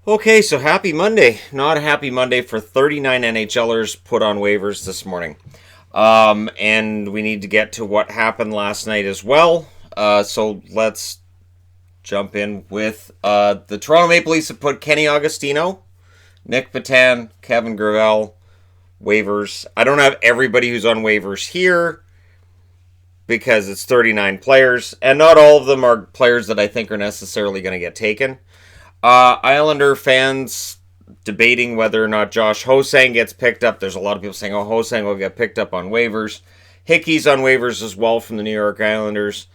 Okay, so happy Monday. Not a happy Monday for 39 NHLers put on waivers this morning. And we need to get to what happened last night as well. So let's jump in with the Toronto Maple Leafs have put Kenny Agostino, Nick Patan, Kevin Gravel, waivers. I don't have everybody who's on waivers here because it's 39 players, and not all of them are players that I think are necessarily going to get taken. Islander fans debating whether or not Josh Hosang gets picked up. There's a lot of people saying, oh, Hosang will get picked up on waivers. Hickey's on waivers as well from the New York Islanders.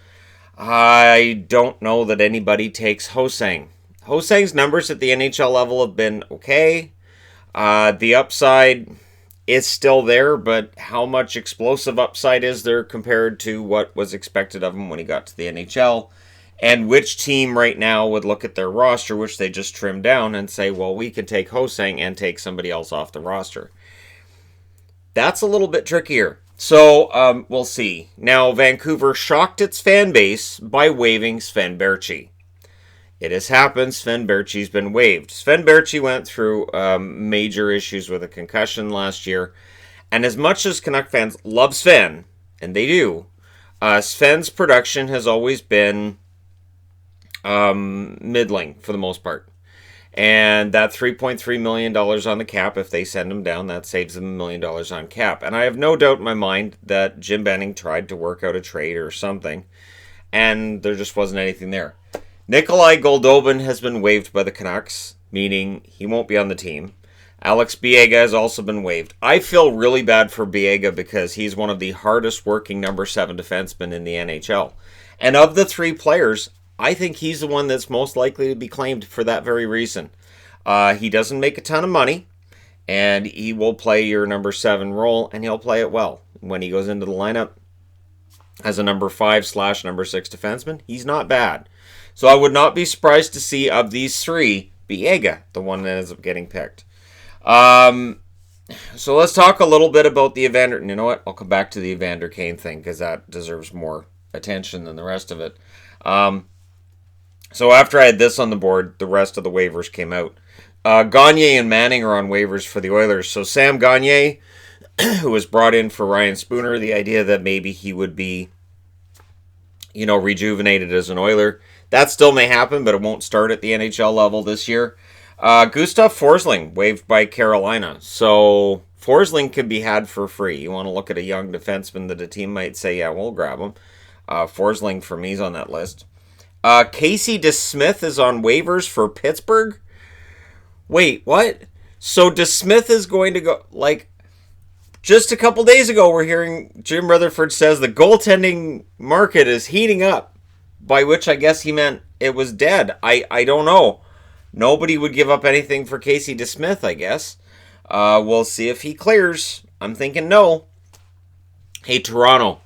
I don't know that anybody takes Hosang. Hosang's numbers at the NHL level have been okay. The upside is still there, but how much explosive upside is there compared to what was expected of him when he got to the NHL? And which team right now would look at their roster, which they just trimmed down, and say, well, we could take Hosang and take somebody else off the roster? That's a little bit trickier. So we'll see. Now, Vancouver shocked its fan base by waiving Sven Barchi. It has happened. Sven Barchi's been waived. Sven Barchi went through major issues with a concussion last year. And as much as Canuck fans love Sven, and they do, Sven's production has always been middling for the most part. And that $3.3 million on the cap, if they send him down, that saves them $1 million on cap. And I have no doubt in my mind that Jim Benning tried to work out a trade or something, and there just wasn't anything there. Nikolai Goldobin has been waived by the Canucks, meaning he won't be on the team. Alex Biega has also been waived. I feel really bad for Biega because he's one of the hardest working number 7 defensemen in the NHL. And of the 3 players, I think he's the one that's most likely to be claimed for that very reason. He doesn't make a ton of money, and he will play your number 7 role, and he'll play it well. When he goes into the lineup as a number 5/number 6 defenseman, he's not bad. So I would not be surprised to see of these 3, Biega, the one that ends up getting picked. So let's talk a little bit about the Evander. You know what? I'll come back to the Evander Kane thing because that deserves more attention than the rest of it. So after I had this on the board, the rest of the waivers came out. Gagne and Manning are on waivers for the Oilers. So Sam Gagne, who was brought in for Ryan Spooner, the idea that maybe he would be, rejuvenated as an Oiler. That still may happen, but it won't start at the NHL level this year. Gustav Forsling, waived by Carolina. So Forsling can be had for free. You want to look at a young defenseman that a team might say, yeah, we'll grab him. Forsling, for me, is on that list. Casey DeSmith is on waivers for Pittsburgh. Wait, what? So DeSmith is going to go, just a couple days ago, we're hearing Jim Rutherford says the goaltending market is heating up, by which I guess he meant it was dead. I don't know. Nobody would give up anything for Casey DeSmith, I guess. We'll see if he clears. I'm thinking no. Hey, Toronto.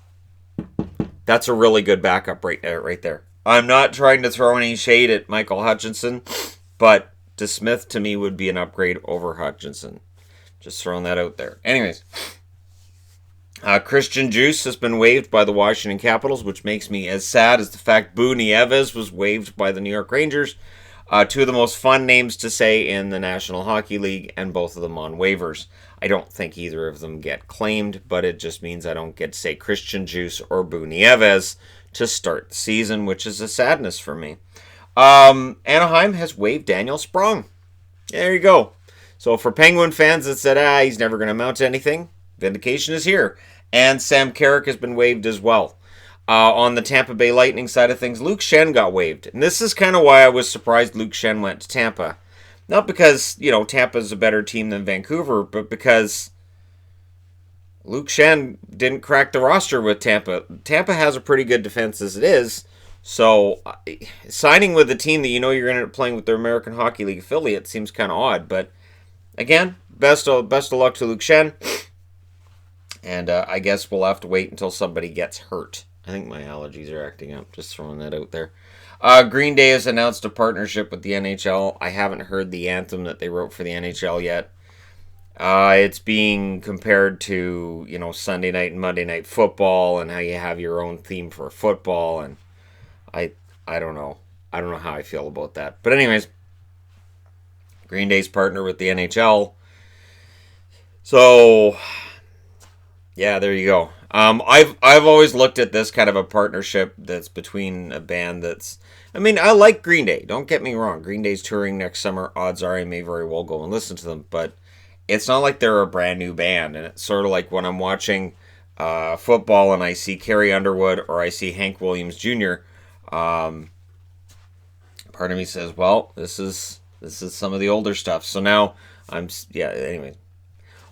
That's a really good backup right there. I'm not trying to throw any shade at Michael Hutchinson, but DeSmith to me would be an upgrade over Hutchinson. Just throwing that out there. Anyways, Christian Juice has been waived by the Washington Capitals, which makes me as sad as the fact Boo Nieves was waived by the New York Rangers. 2 of the most fun names to say in the National Hockey League, and both of them on waivers. I don't think either of them get claimed, but it just means I don't get to say Christian Juice or Boo Nieves to start the season, which is a sadness for me. Anaheim has waived Daniel Sprong. There you go. So for Penguin fans that said, he's never going to amount to anything, vindication is here. And Sam Carrick has been waived as well. On the Tampa Bay Lightning side of things, Luke Shen got waived. And this is kind of why I was surprised Luke Shen went to Tampa. Not because, Tampa's a better team than Vancouver, but because Luke Shen didn't crack the roster with Tampa. Tampa has a pretty good defense as it is. So signing with a team that you're going to end up playing with their American Hockey League affiliate seems kind of odd. But again, best of luck to Luke Shen. And I guess we'll have to wait until somebody gets hurt. I think my allergies are acting up. Just throwing that out there. Green Day has announced a partnership with the NHL. I haven't heard the anthem that they wrote for the NHL yet. It's being compared to, Sunday night and Monday night football and how you have your own theme for football. And I don't know. I don't know how I feel about that. But anyways, Green Day's partner with the NHL. So, yeah, there you go. I've always looked at this kind of a partnership that's between a band that's. I mean, I like Green Day. Don't get me wrong. Green Day's touring next summer. Odds are I may very well go and listen to them, but it's not like they're a brand new band. And it's sort of like when I'm watching football and I see Carrie Underwood or I see Hank Williams Jr. Um, Part of me says, well, this is some of the older stuff. So now Anyway,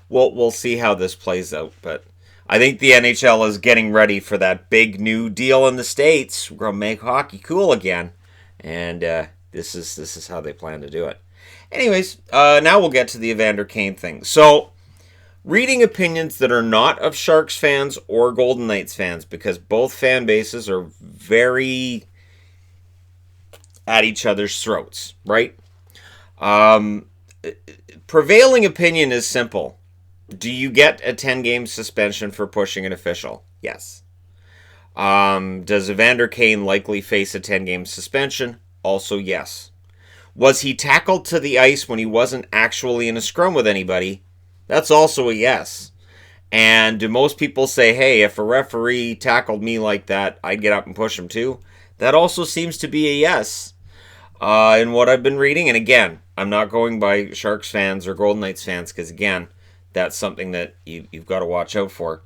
we'll see how this plays out, but I think the NHL is getting ready for that big new deal in the States. We're gonna make hockey cool again, and this is how they plan to do it. Anyways, now we'll get to the Evander Kane thing. So, reading opinions that are not of Sharks fans or Golden Knights fans, because both fan bases are very at each other's throats, right? Prevailing opinion is simple. Do you get a 10-game suspension for pushing an official? Yes. Does Evander Kane likely face a 10-game suspension? Also, yes. Was he tackled to the ice when he wasn't actually in a scrum with anybody? That's also a yes. And do most people say, hey, if a referee tackled me like that, I'd get up and push him too? That also seems to be a yes. In what I've been reading, and again, I'm not going by Sharks fans or Golden Knights fans, because again, that's something that you've got to watch out for.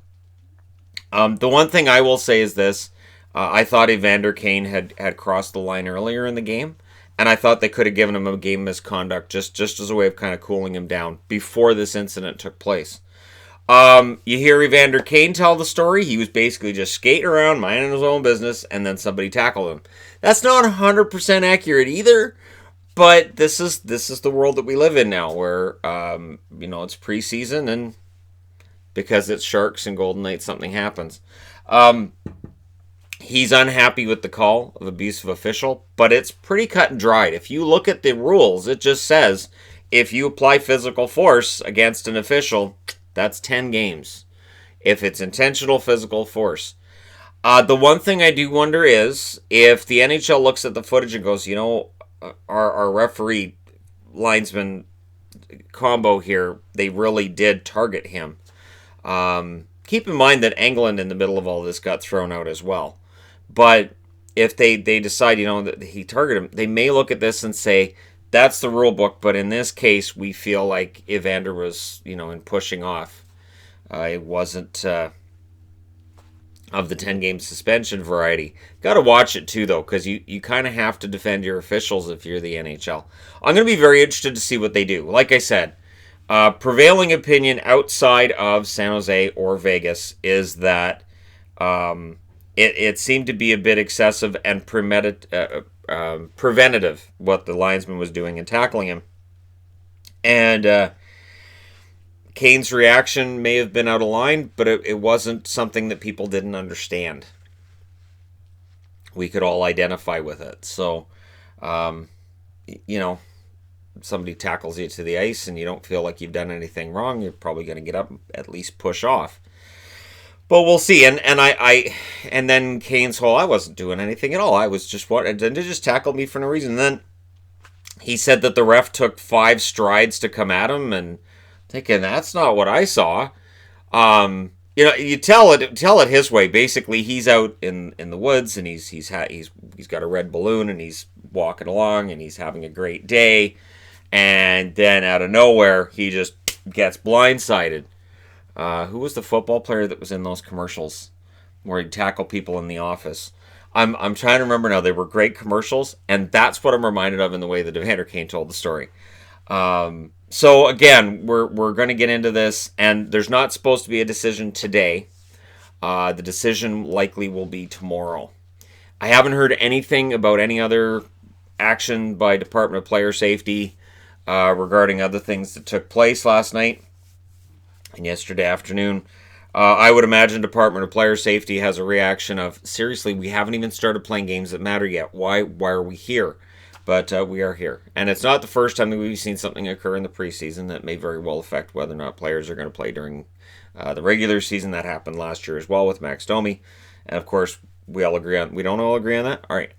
The one thing I will say is this. I thought Evander Kane had crossed the line earlier in the game, and I thought they could have given him a game misconduct just as a way of kind of cooling him down before this incident took place. You hear Evander Kane tell the story. He was basically just skating around, minding his own business, and then somebody tackled him. That's not 100% accurate either, but this is the world that we live in now, where it's preseason, and because it's Sharks and Golden Knights, something happens. He's unhappy with the call of abusive official, but it's pretty cut and dried. If you look at the rules, it just says if you apply physical force against an official, that's 10 games. If it's intentional physical force. The one thing I do wonder is if the NHL looks at the footage and goes, our referee linesman combo here, they really did target him. Keep in mind that England in the middle of all this got thrown out as well. But if they decide, that he targeted him, they may look at this and say, that's the rule book, but in this case, we feel like Evander was, in pushing off. It wasn't of the 10-game suspension variety. Got to watch it too, though, because you kind of have to defend your officials if you're the NHL. I'm going to be very interested to see what they do. Like I said, prevailing opinion outside of San Jose or Vegas is that it seemed to be a bit excessive and preventative what the linesman was doing and tackling him. And Kane's reaction may have been out of line, but it wasn't something that people didn't understand. We could all identify with it. So, somebody tackles you to the ice and you don't feel like you've done anything wrong, you're probably going to get up and at least push off. But we'll see. And then Kane's whole, I wasn't doing anything at all. I was just and they just tackled me for no reason. And then he said that the ref took 5 strides to come at him, and thinking that's not what I saw. You tell it his way. Basically, he's out in the woods and he's got a red balloon and he's walking along and he's having a great day, and then out of nowhere he just gets blindsided. Who was the football player that was in those commercials where he'd tackle people in the office? I'm trying to remember now. They were great commercials, and that's what I'm reminded of in the way that Evander Kane told the story. So again, we're going to get into this, and there's not supposed to be a decision today. The decision likely will be tomorrow. I haven't heard anything about any other action by Department of Player Safety regarding other things that took place last night and yesterday afternoon. I would imagine Department of Player Safety has a reaction of, seriously, we haven't even started playing games that matter yet. Why are we here? But we are here. And it's not the first time that we've seen something occur in the preseason that may very well affect whether or not players are going to play during the regular season. That happened last year as well with Max Domi. And of course, we don't all agree on that? All right.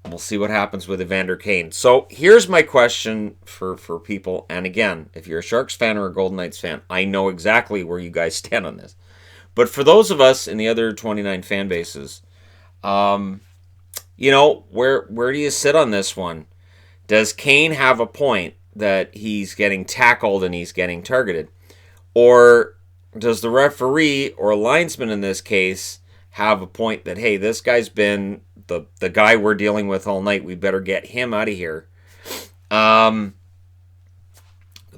We'll we'll see what happens with Evander Kane. So here's my question for people. And again, if you're a Sharks fan or a Golden Knights fan, I know exactly where you guys stand on this. But for those of us in the other 29 fan bases, you know, where do you sit on this one? Does Kane have a point that he's getting tackled and he's getting targeted? Or does the referee or linesman in this case have a point that, hey, this guy's been the guy we're dealing with all night. We better get him out of here. It'll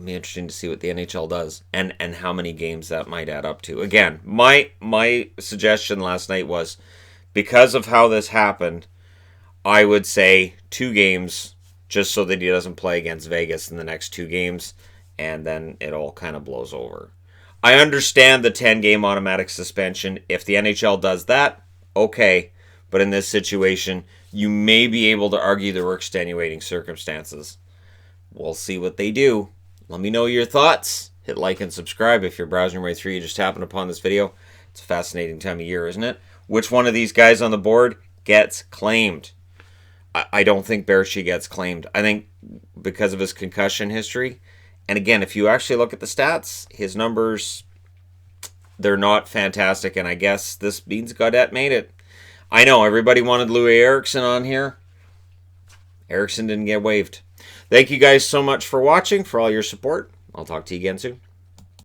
be interesting to see what the NHL does and how many games that might add up to. Again, my suggestion last night was, because of how this happened, I would say 2 games, just so that he doesn't play against Vegas in the next 2 games, and then it all kind of blows over. I understand the 10-game automatic suspension. If the NHL does that, okay. But in this situation, you may be able to argue there were extenuating circumstances. We'll see what they do. Let me know your thoughts. Hit like and subscribe if you're browsing your way through. You just happened upon this video. It's a fascinating time of year, isn't it? Which one of these guys on the board gets claimed? I don't think Barchi gets claimed. I think because of his concussion history. And again, if you actually look at the stats, his numbers, they're not fantastic. And I guess this means Gaudette made it. I know everybody wanted Louis Eriksson on here. Eriksson didn't get waived. Thank you guys so much for watching, for all your support. I'll talk to you again soon.